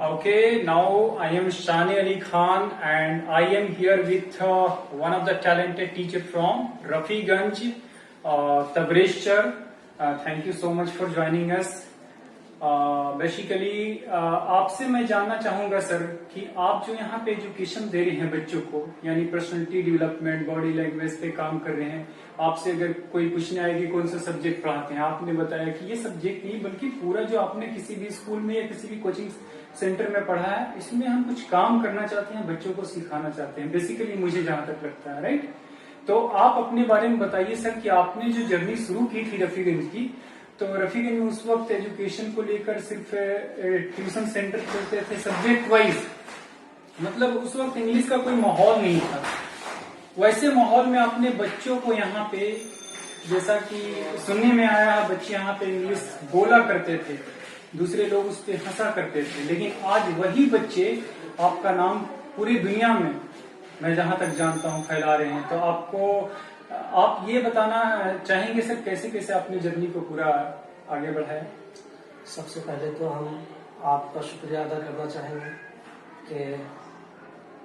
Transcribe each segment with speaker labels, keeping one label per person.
Speaker 1: Okay, now I am Shani Ali Khan and I am here with one of the talented teacher from Rafiganj, Tabreshchar. Thank you so much for joining us. Basically आपसे मैं जानना चाहूंगा sir कि आप जो यहाँ पे education दे रहे हैं बच्चों को, यानी पर्सनालिटी डेवलपमेंट, बॉडी लैंग्वेज पे काम कर रहे हैं, आपसे अगर कोई पूछने आएगी कौन सा सब्जेक्ट पढ़ाते हैं, आपने बताया कि ये सब्जेक्ट नहीं बल्कि पूरा जो आपने किसी भी स्कूल में या किसी भी कोचिंग सेंटर में पढ़ा है, इसमें हम कुछ काम करना चाहते हैं, बच्चों को सिखाना चाहते हैं, बेसिकली मुझे जहां तक लगता है, राइट। तो आप अपने बारे में बताइए सर कि आपने जो जर्नी शुरू की थी रफीगंज की, तो रफीगंज में उस वक्त एजुकेशन को लेकर सिर्फ ट्यूशन सेंटर चलते थे सब्जेक्ट वाइज, मतलब उस वक्त इंग्लिश का कोई माहौल नहीं था। वैसे माहौल में अपने बच्चों को यहाँ पे, जैसा कि सुनने में आया, बच्चे यहाँ पे इंग्लिश बोला करते थे, दूसरे लोग उस पर हंसा करते थे, लेकिन आज वही बच्चे आपका नाम पूरी दुनिया में, मैं जहां तक जानता हूं, फैला रहे हैं। तो आप ये बताना चाहेंगे सर कैसे कैसे आपने जर्नी को पूरा आगे बढ़ाया?
Speaker 2: सबसे पहले तो हम आपका शुक्रिया अदा करना चाहेंगे कि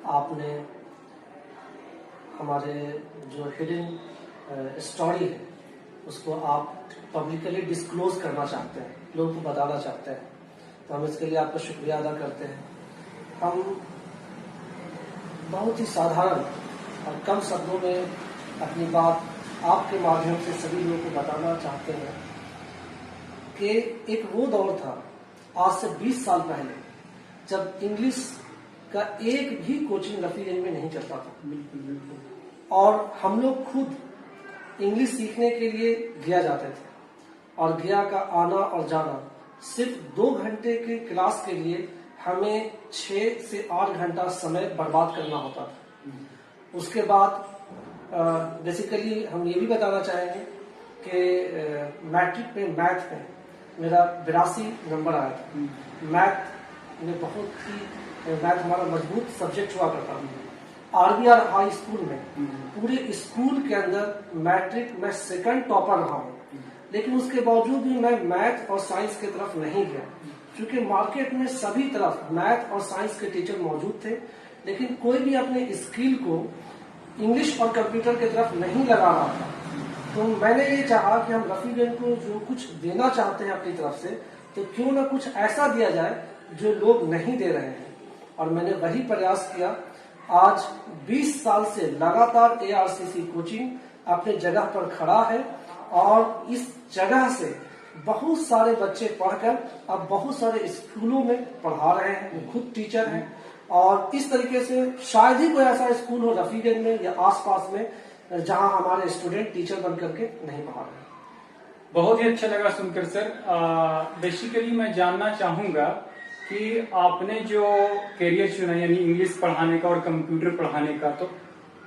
Speaker 2: आपने हमारे जो हिडन स्टोरी है उसको आप पब्लिकली डिस्क्लोज करना चाहते हैं, लोगों को बताना चाहते हैं, तो हम इसके लिए आपका शुक्रिया अदा करते हैं। हम बहुत ही साधारण और कम शब्दों में अपनी बात आपके माध्यम से सभी लोगों को बताना चाहते हैं कि एक वो दौर था आज से 20 साल पहले जब इंग्लिश का एक भी कोचिंग रफीगंज में नहीं चलता था।
Speaker 1: बिल्कुल बिल्कुल।
Speaker 2: और हम लोग खुद इंग्लिश सीखने के लिए गया जाते थे और गया का आना और जाना सिर्फ 2 घंटे के क्लास के लिए हमें 6 से 8 घंटा समय बर्बाद करना होता था। उसके बाद बेसिकली हम ये भी बताना चाहेंगे कि मैट्रिक में मैथ में मेरा 82 नंबर आया था। मैथ में मैथ हमारा मजबूत सब्जेक्ट हुआ करता था। आरबीआर हाई स्कूल में पूरे स्कूल के अंदर मैट्रिक में सेकंड टॉपर रहा हूँ, लेकिन उसके बावजूद भी मैं मैथ और साइंस की तरफ नहीं गया, क्योंकि मार्केट में सभी तरफ मैथ और साइंस के टीचर मौजूद थे, लेकिन कोई भी अपने स्किल को इंग्लिश और कंप्यूटर की तरफ नहीं लगा रहा था। तो मैंने ये चाहा कि हम रफीगंज को जो कुछ देना चाहते हैं अपनी तरफ से, तो क्यों ना कुछ ऐसा दिया जाए जो लोग नहीं दे रहे हैं, और मैंने वही प्रयास किया। आज 20 साल से लगातार ARCC कोचिंग अपने जगह पर खड़ा है और इस जगह से बहुत सारे बच्चे पढ़कर अब बहुत सारे स्कूलों में पढ़ा रहे हैं, खुद टीचर हैं, और इस तरीके से शायद ही कोई ऐसा स्कूल हो रफीगंज में या आसपास में जहां हमारे स्टूडेंट टीचर बन करके नहीं पढ़ा रहे।
Speaker 1: बहुत ही अच्छा लगा सुनकर सर। बेसिकली मैं जानना चाहूंगा कि आपने जो करियर चुना, यानी इंग्लिश पढ़ाने का और कंप्यूटर पढ़ाने का, तो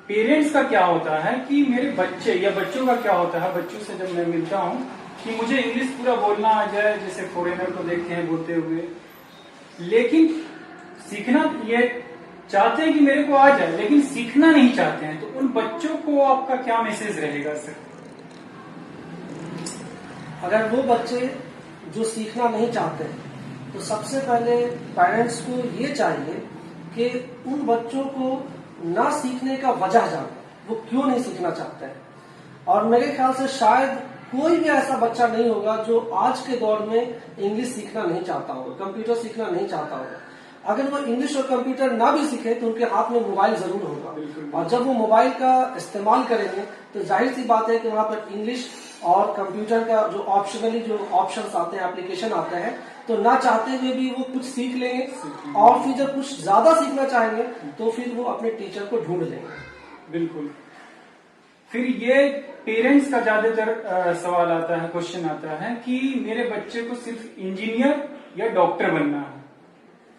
Speaker 1: पेरेंट्स का क्या होता है कि मेरे बच्चे, या बच्चों का क्या होता है, बच्चों से जब मैं मिलता हूँ कि मुझे इंग्लिश पूरा बोलना आ जाए, जैसे फॉरेनर को देखते हैं बोलते हुए, लेकिन सीखना ये चाहते हैं कि मेरे को आ जाए, लेकिन सीखना नहीं चाहते हैं, तो उन बच्चों को आपका क्या मैसेज रहेगा सर?
Speaker 2: अगर वो बच्चे जो सीखना नहीं चाहते हैं, तो सबसे पहले पेरेंट्स को ये चाहिए कि उन बच्चों को ना सीखने का वजह जाने, वो क्यों नहीं सीखना चाहते हैं। और मेरे ख्याल से शायद कोई भी ऐसा बच्चा नहीं होगा जो आज के दौर में इंग्लिश सीखना नहीं चाहता होगा, कंप्यूटर सीखना नहीं चाहता होगा। अगर वो इंग्लिश और कंप्यूटर ना भी सीखे तो उनके हाथ में मोबाइल जरूर होगा, और जब वो मोबाइल का इस्तेमाल करेंगे तो जाहिर सी बात है कि वहां पर इंग्लिश और कंप्यूटर का जो ऑप्शनली जो ऑप्शंस आते हैं, एप्लीकेशन आते हैं, तो ना चाहते हुए भी वो कुछ सीख लेंगे, और फिर जब कुछ ज्यादा सीखना चाहेंगे तो फिर वो अपने टीचर को ढूंढ लेंगे।
Speaker 1: बिल्कुल। फिर ये पेरेंट्स का ज्यादातर सवाल आता है, क्वेश्चन आता है कि मेरे बच्चे को सिर्फ इंजीनियर या डॉक्टर बनना है।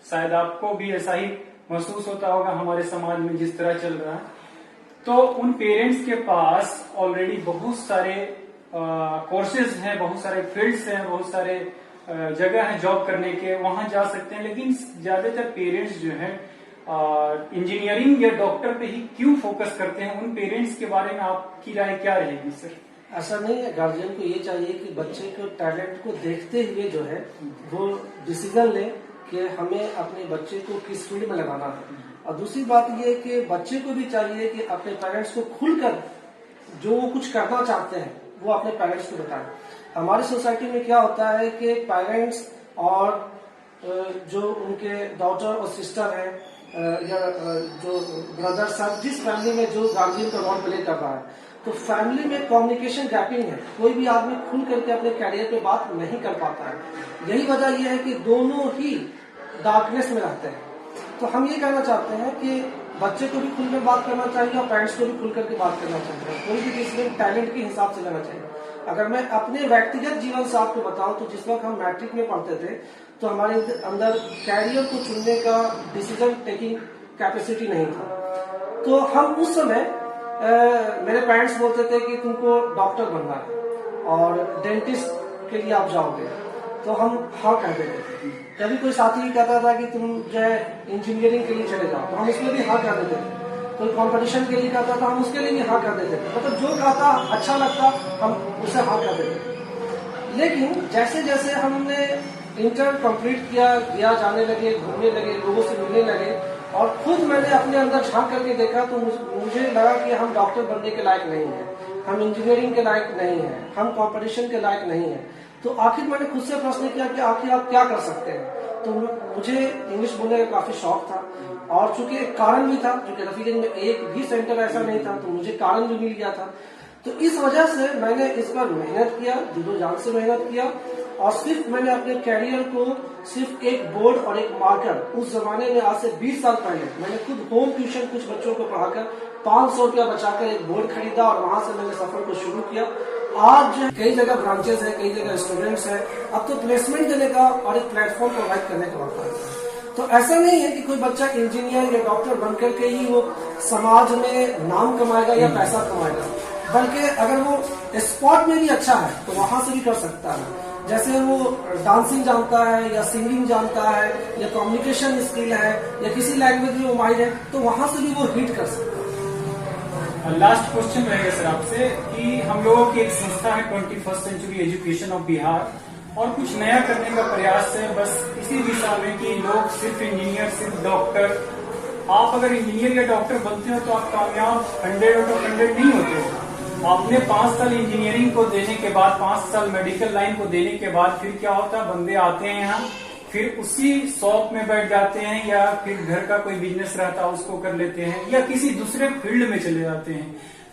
Speaker 1: शायद आपको भी ऐसा ही महसूस होता होगा हमारे समाज में जिस तरह चल रहा है। तो उन पेरेंट्स के पास ऑलरेडी बहुत सारे कोर्सेज हैं, बहुत सारे फील्ड्स हैं, बहुत सारे जगह है जॉब करने के, वहां जा सकते हैं, लेकिन ज्यादातर पेरेंट्स जो है इंजीनियरिंग या डॉक्टर पे ही क्यों फोकस करते हैं? उन पेरेंट्स के बारे में आपकी राय क्या रहेगी सर?
Speaker 2: ऐसा नहीं है, गार्जियन को ये चाहिए कि बच्चे के टैलेंट को देखते हुए जो है वो डिसीजन ले कि हमें अपने बच्चे को किस फील्ड में लगाना है। और दूसरी बात यह है कि बच्चे को भी चाहिए कि अपने पेरेंट्स को खुलकर जो वो कुछ करना चाहते हैं वो अपने पेरेंट्स को बताएं। हमारी सोसाइटी में क्या होता है कि पेरेंट्स और जो उनके डॉटर और सिस्टर है या जो ब्रदर्स हैं, जिस फैमिली में जो गार्जियन का रोल प्ले कर रहा है, तो फैमिली में कम्युनिकेशन गैपिंग है। कोई भी आदमी खुल करके अपने कैरियर पे बात नहीं कर पाता है। यही वजह यह है कि दोनों ही डार्कनेस में रहते हैं। तो हम ये कहना चाहते हैं कि बच्चे को भी खुलकर बात करना चाहिए और पेरेंट्स को भी खुल करके बात करना चाहिए। कोई भी डिसीजन टैलेंट के हिसाब से लेना चाहिए। अगर मैं अपने व्यक्तिगत जीवन से आपको बताऊं तो जिस वक्त हम मैट्रिक में पढ़ते थे तो हमारे अंदर कैरियर को चुनने का डिसीजन टेकिंग कैपेसिटी नहीं था। तो हम उस समय मेरे पेरेंट्स बोलते थे कि तुमको डॉक्टर बनना है और डेंटिस्ट के लिए आप जाओगे, तो हम हाँ कह देते थे। कभी कोई साथी कहता था कि तुम जो है इंजीनियरिंग के लिए चले जाओ, तो हम उसमें भी हाँ कह देते थे। कोई कंपटीशन के लिए कहता था, हम उसके लिए भी हाँ कह देते थे। मतलब जो कहता अच्छा लगता हम उसे हाँ कह देते थे। लेकिन जैसे जैसे हमने इंटर कंप्लीट किया, गया जाने लगे, घूमने लगे, लोगों से मिलने लगे और खुद मैंने अपने अंदर झांक करके देखा तो मुझे लगा कि हम डॉक्टर बनने के लायक नहीं है, हम इंजीनियरिंग के लायक नहीं है, हम कंपटीशन के लायक नहीं है। तो आखिर मैंने खुद से प्रश्न किया कि आखिर आप क्या कर सकते हैं। तो मुझे इंग्लिश बोलने का काफी शौक था और चूंकि एक कारण भी था, क्योंकि रफीगंज में एक भी सेंटर ऐसा नहीं था, तो मुझे कारण भी मिल गया था। तो इस वजह से मैंने इस पर मेहनत किया, दिलो जान से मेहनत किया और सिर्फ मैंने अपने कैरियर को सिर्फ एक बोर्ड और एक मार्कर, उस जमाने में आज से 20 साल पहले मैंने खुद होम ट्यूशन कुछ बच्चों को पढ़ाकर 500 रुपया बचाकर एक बोर्ड खरीदा और वहां से मैंने सफर को शुरू किया। आज जो कई जगह ब्रांचेस है, कई जगह स्टूडेंट्स है, अब तो प्लेसमेंट देने का और एक प्लेटफॉर्म प्रोवाइड करने का वक्त है। तो ऐसा नहीं है कि कोई बच्चा इंजीनियर या डॉक्टर बनकर के ही वो समाज में नाम कमाएगा या पैसा कमाएगा, बल्कि अगर वो स्पोर्ट में भी अच्छा है तो वहां से भी कर सकता है। जैसे वो डांसिंग जानता है या सिंगिंग जानता है या कम्युनिकेशन स्किल है या किसी लैंग्वेज में वो माहिर है, तो वहां से भी वो हिट कर सकता है।
Speaker 1: लास्ट क्वेश्चन रहेगा सर आपसे कि हम लोगों की एक संस्था है 21st century education of Bihar और कुछ नया करने का प्रयास है बस इसी दिशा में कि लोग सिर्फ इंजीनियर, सिर्फ डॉक्टर, आप अगर इंजीनियर या डॉक्टर बनते हो तो आप कामयाब 100 आउट ऑफ 100 नहीं होते हो। आपने 5 साल इंजीनियरिंग को देने के बाद, 5 साल मेडिकल लाइन को देने के बाद फिर क्या होता है, बंदे आते हैं यहाँ, फिर उसी शॉप में बैठ जाते हैं या फिर घर का कोई बिजनेस रहता है उसको कर लेते हैं या किसी दूसरे फील्ड में चले जाते हैं।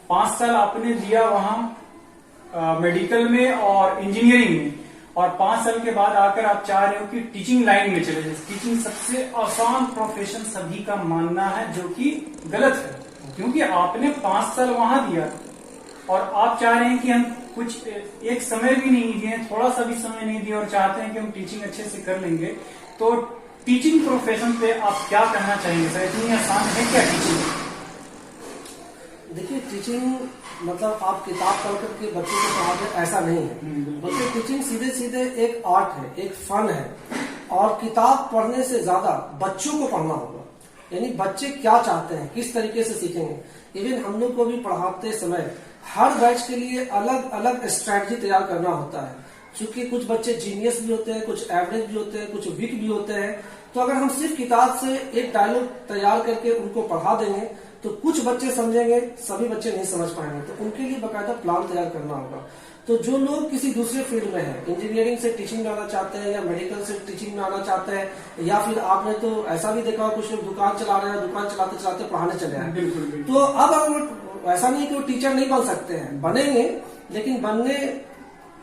Speaker 1: 5 साल आपने दिया वहां मेडिकल में और इंजीनियरिंग में और 5 साल के बाद आकर आप चाह रहे हो कि टीचिंग लाइन में चले जाए। टीचिंग सबसे आसान प्रोफेशन सभी का मानना है, जो कि गलत है, क्योंकि आपने 5 साल वहां दिया और आप चाह रहे हैं कि हम कुछ एक समय भी नहीं दिए, थोड़ा सा भी समय नहीं दिए और चाहते हैं कि हम टीचिंग अच्छे से कर लेंगे। तो टीचिंग प्रोफेशन पे आप क्या कहना चाहेंगे सर, इतनी आसान है क्या टीचिंग?
Speaker 2: देखिए, टीचिंग मतलब आप किताब पढ़ करके बच्चों को पढ़ाते ऐसा नहीं है, बल्कि टीचिंग सीधे सीधे एक आर्ट है, एक फन है। और किताब पढ़ने से ज्यादा बच्चों को पढ़ना होगा, यानी बच्चे क्या चाहते हैं, किस तरीके से सीखेंगे। इवन हम लोग को भी पढ़ाते समय हर बैच के लिए अलग अलग स्ट्रैटेजी तैयार करना होता है, क्योंकि कुछ बच्चे जीनियस भी होते हैं, कुछ एवरेज भी होते हैं, कुछ वीक भी होते हैं। तो अगर हम सिर्फ किताब से एक डायलॉग तैयार करके उनको पढ़ा देंगे तो कुछ बच्चे समझेंगे, सभी बच्चे नहीं समझ पाएंगे। तो उनके लिए बाकायदा प्लान तैयार करना होगा। तो जो लोग किसी दूसरे फील्ड में हैं, इंजीनियरिंग से टीचिंग में आना चाहते हैं या मेडिकल से टीचिंग में आना चाहते हैं, या फिर आपने तो ऐसा भी देखा कुछ लोग दुकान चला रहे हैं, दुकान चलाते चलाते पढ़ाने चले आए। तो अब अगर ऐसा नहीं कि वो टीचर नहीं बन सकते हैं, बनेंगे, लेकिन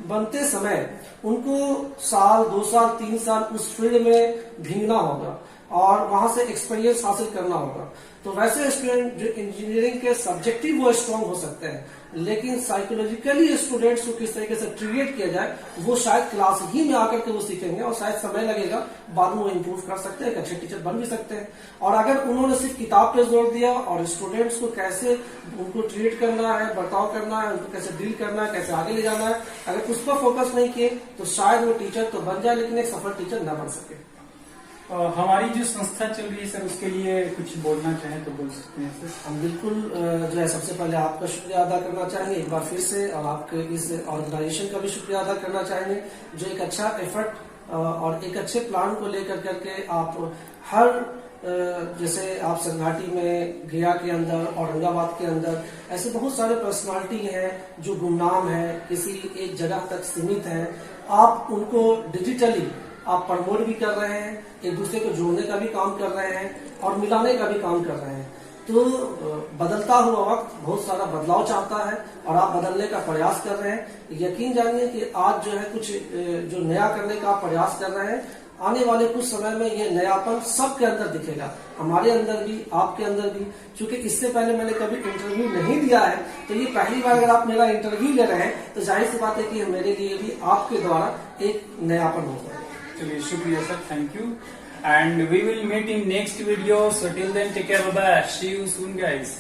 Speaker 2: बनते समय उनको साल, 2 साल, 3 साल उस फील्ड में भीगना होगा और वहां से एक्सपीरियंस हासिल करना होगा। तो वैसे स्टूडेंट जो इंजीनियरिंग के सब्जेक्टिव वो स्ट्रांग हो सकते हैं, लेकिन साइकोलॉजिकली स्टूडेंट्स को किस तरीके से ट्रीट किया जाए वो शायद क्लास ही में आकर के वो सीखेंगे और शायद समय लगेगा, बाद में वो इम्प्रूव कर सकते हैं, एक अच्छे टीचर बन भी सकते हैं। और अगर उन्होंने सिर्फ किताब पे जोर दिया और स्टूडेंट्स को कैसे उनको ट्रीट करना है, बर्ताव करना है, उनको कैसे डील करना है, कैसे आगे ले जाना है, अगर उस पर फोकस नहीं किए तो शायद वो टीचर तो बन जाए लेकिन एक सफल टीचर न बन सके।
Speaker 1: हमारी जो संस्था चल रही है सर, उसके लिए कुछ बोलना चाहें तो बोल सकते हैं सर।
Speaker 2: हम बिल्कुल जो है सबसे पहले आपका शुक्रिया अदा करना चाहेंगे एक बार फिर से, और आपके इस ऑर्गेनाइजेशन का भी शुक्रिया अदा करना चाहेंगे जो एक अच्छा एफर्ट और एक अच्छे प्लान को लेकर करके आप हर जैसे आप संघाटी में, गया के अंदर, औरंगाबाद के अंदर ऐसे बहुत सारे पर्सनालिटी हैं जो गुमनाम है, किसी एक जगह तक सीमित है। आप उनको डिजिटली आप प्रमोट भी कर रहे हैं, एक दूसरे को जोड़ने का भी काम कर रहे हैं और मिलाने का भी काम कर रहे हैं। तो बदलता हुआ वक्त बहुत सारा बदलाव चाहता है और आप बदलने का प्रयास कर रहे हैं। यकीन जानिए कि आज जो है कुछ जो नया करने का प्रयास कर रहे हैं, आने वाले कुछ समय में ये नयापन सबके अंदर दिखेगा, हमारे अंदर भी, आपके अंदर भी। क्योंकि इससे पहले मैंने कभी इंटरव्यू नहीं दिया है, तो ये पहली बार अगर आप मेरा इंटरव्यू ले रहे हैं तो जाहिर सी बात है कि मेरे लिए भी आपके द्वारा एक नयापन होगा।
Speaker 1: चलिए, शुक्रिया sir, thank you, and we will meet in next video. So till then, take care, bye bye, see you soon guys.